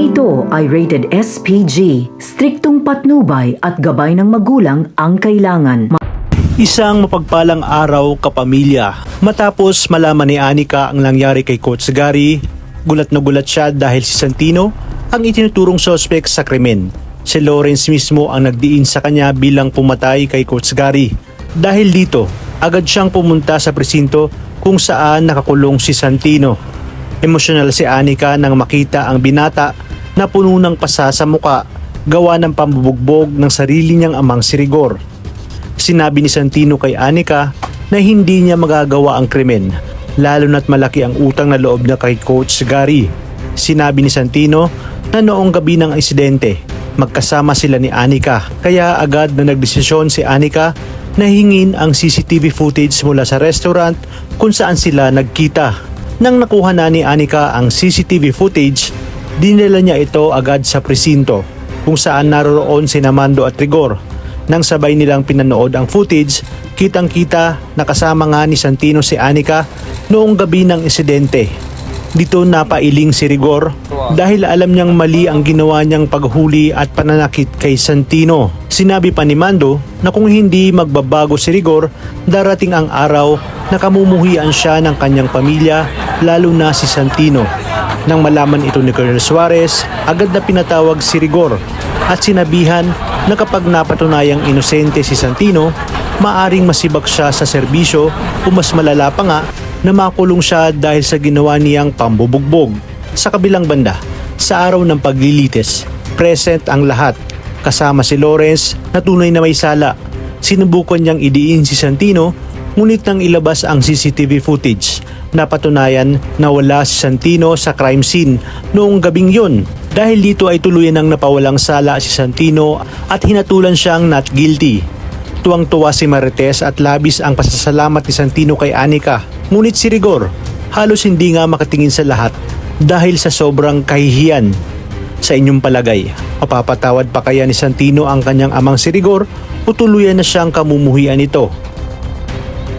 ito ay rated SPG. Striktong patnubay at gabay ng magulang ang kailangan. Isang mapagpalang araw kapamilya. Matapos malaman ni Anika ang nangyari kay Coach Gary, gulat na gulat siya dahil si Santino ang itinuturong suspect sa krimen. Si Lawrence mismo ang nagdiin sa kanya bilang pumatay kay Coach Gary. Dahil dito, agad siyang pumunta sa presinto kung saan nakakulong si Santino. Emosyonal si Anika nang makita ang binata na puno ng pasa sa muka gawa ng pambubugbog ng sarili niyang amang si Rigor. Sinabi ni Santino kay Anika na hindi niya magagawa ang krimen, lalo na't malaki ang utang na loob niya kay Coach Gary. Sinabi ni Santino na noong gabi ng insidente, magkasama sila ni Anika, kaya agad na nagdesisyon si Anika na hingin ang CCTV footage mula sa restaurant kung saan sila nagkita. Nang nakuha na ni Anika ang CCTV footage, dinala niya ito agad sa presinto kung saan naroroon si Mando at Rigor. Nang sabay nilang pinanood ang footage, kitang-kita na kasama nga ni Santino si Anika noong gabi ng insidente. Dito napailing si Rigor dahil alam niyang mali ang ginawa niyang paghuli at pananakit kay Santino. Sinabi pa ni Mando na kung hindi magbabago si Rigor, darating ang araw na kamumuhian siya ng kanyang pamilya, lalo na si Santino. Nang malaman ito ni Colonel Suarez, agad na pinatawag si Rigor at sinabihan na kapag napatunayang inosente si Santino, maaring masibak siya sa serbisyo o mas malala pa nga na makulong siya dahil sa ginawa niyang pambubugbog. Sa kabilang banda, sa araw ng paglilitis, present ang lahat. Kasama si Lawrence na tunay na may sala. Sinubukan niyang idiin si Santino, ngunit nang ilabas ang CCTV footage, napatunayan na wala si Santino sa crime scene noong gabing yun. Dahil dito ay tuluyan nang napawalang sala si Santino at hinatulan siyang not guilty. Tuwang-tuwa si Marites at labis ang pasasalamat ni Santino kay Anika. Ngunit si Rigor halos hindi nga makatingin sa lahat dahil sa sobrang kahihiyan. Sa inyong palagay, mapapatawad pa kaya ni Santino ang kanyang amang si Rigor o tuluyan na siyang kamumuhian ito?